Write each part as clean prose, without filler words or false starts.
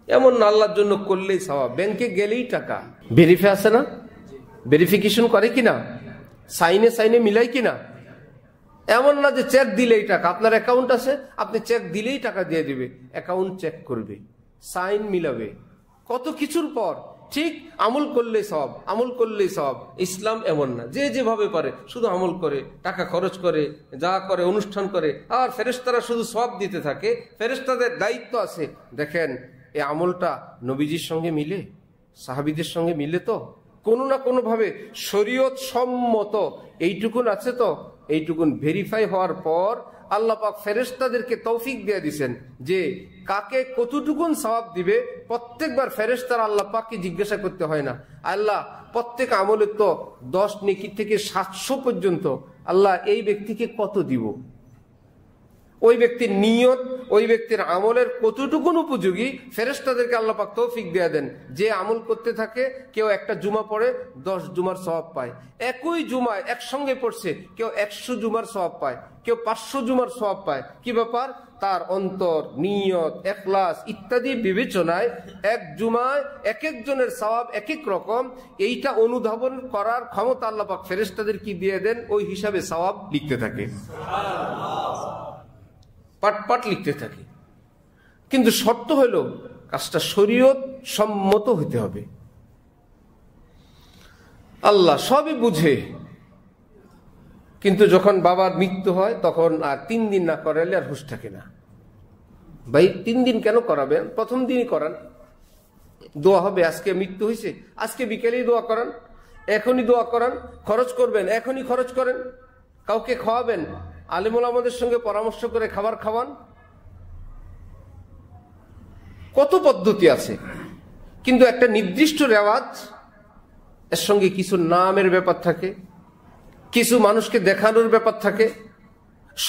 এমন না আল্লাহর জন্য করলেই সওয়াব। ব্যাংকে গেলেই টাকা ভেরিফাই আছে না, ভেরিফিকেশন করে কিনা, সাইনে সাইনে মিলাই কিনা। এমন না যে চেক দিলেই টাকা, আপনার অ্যাকাউন্ট আছে, আপনি চেক দিলেই টাকা দিয়ে দিবে। অ্যাকাউন্ট চেক করবে, সাইন মিলাবে, কত কিছুর পর ঠিক আমল করলেই সওয়াব, আমল করলেই সওয়াব। ইসলাম এমন না, যে যেভাবে পারে শুধু আমল করে, টাকা খরচ করে, যা করে অনুষ্ঠান করে, আর ফেরেশতারা শুধু সওয়াব দিতে থাকে। ফেরেশতাদের দায়িত্ব আছে, দেখেন এই আমলটা নবীজির সঙ্গে মিলে, সাহাবীদের সঙ্গে মিলে তো, কোনো না কোনো ভাবে শরীয়ত সম্মত এইটুকুন আছে তো। এইটুকুন ভেরিফাই হওয়ার পর আল্লাহ পাক ফেরেশতাদেরকে তৌফিক দিয়ে দিয়েছেন যে কাকে কতটুকুন সওয়াব দিবে। প্রত্যেকবার ফেরেশতারা আল্লাহ পাককে জিজ্ঞাসা করতে হয় না, আল্লাহ প্রত্যেক আমলের তো 10 নেকি থেকে 700 পর্যন্ত, আল্লাহ এই ব্যক্তিকে কত দিব। ওই ব্যক্তির নিয়ত, ওই ব্যক্তির আমলের কতটুকুন উপযোগী ফেরেশতাদেরকে আল্লাহ পাক তৌফিক দিয়ে দেন। যে আমল করতে থাকে, কেউ একটা জুমা পড়ে 10 জুমার সওয়াব পায়, একই জুমায় একসঙ্গে পড়ছে, কেউ 100 জুমার সওয়াব পায়, কেউ 500 জুমার সওয়াব পায়। কি ব্যাপার? তার অন্তর, নিয়ত, ইখলাস ইত্যাদি বিবেচনায় এক জুমায় এক একজনের সওয়াব এক এক রকম। এইটা অনুধাবন করার ক্ষমতা আল্লাহ পাক ফেরেশতাদের কি দিয়ে দেন, ওই হিসাবে সওয়াব লিখতে থাকে, পাট পাট লিখতে থাকে। কিন্তু শর্ত হলো কাজটা শরীয়ত সম্মত হইতে হবে। আল্লাহ সবই বুঝে, কিন্তু যখন বাবার মৃত্যু হয় তখন আর 3 দিন না করালে আর হুঁশ থাকে না। ভাই 3 দিন কেন করাবেন? প্রথম দিনই করান, দোয়া হবে। আজকে মৃত্যু হয়েছে, আজকে বিকেলেই দোয়া করান, এখনই দোয়া করান। খরচ করবেন, এখনই খরচ করেন। কাউকে খাওয়াবেন, আলেম ওলামাদের সঙ্গে পরামর্শ করে খাবার খাওয়ান। কত পদ্ধতি আছে, কিন্তু একটা নির্দিষ্ট রেওয়াজ, এর সঙ্গে কিছু নামের ব্যাপার থাকে, কিছু মানুষকে দেখানোর ব্যাপার থাকে।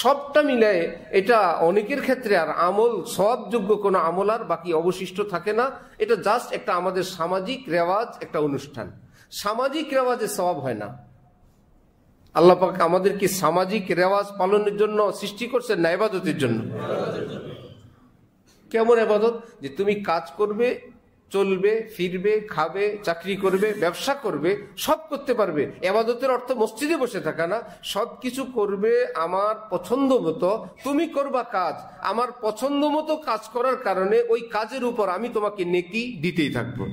সবটা মিলায়ে এটা অনেকের ক্ষেত্রে আর আমল, সওয়াবযোগ্য কোনো আমল আর বাকি অবশিষ্ট থাকে না। এটা জাস্ট একটা আমাদের সামাজিক রেওয়াজ, একটা অনুষ্ঠান। সামাজিক রেওয়াজে সওয়াব হয় না। আল্লাহ পাক আমাদেরকে সামাজিক রেওয়াজ পালনের জন্য সৃষ্টি করছেন না ইবাদতের জন্য? কেমন ইবাদত? যে তুমি কাজ করবে, চলবে, ফিরবে, খাবে, চাকরি করবে, ব্যবসা করবে, সব করতে পারবে। ইবাদতের অর্থ মসজিদে বসে থাকা না, সবকিছু করবে আমার পছন্দ মতো। তুমি করবা কাজ, আমার পছন্দ মতো কাজ করার কারণে ওই কাজের উপর আমি তোমাকে নেকি দিতেই থাকবো।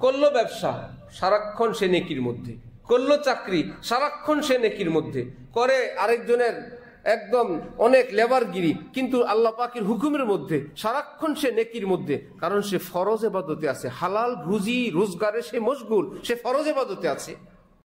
করলো ব্যবসা, সারাক্ষণ সে নেকির মধ্যে। করলো চাকরি, সারাক্ষণ সে নেকির মধ্যে। করে আরেকজনের একদম অনেক লেবারগিরি, কিন্তু আল্লাহ পাকের হুকুমের মধ্যে, সারাক্ষণ সে নেকির মধ্যে। কারণ সে ফরজ ইবাদতে আছে, হালাল রুজি রোজগারে সে মশগুল, সে ফরজ ইবাদতে আছে।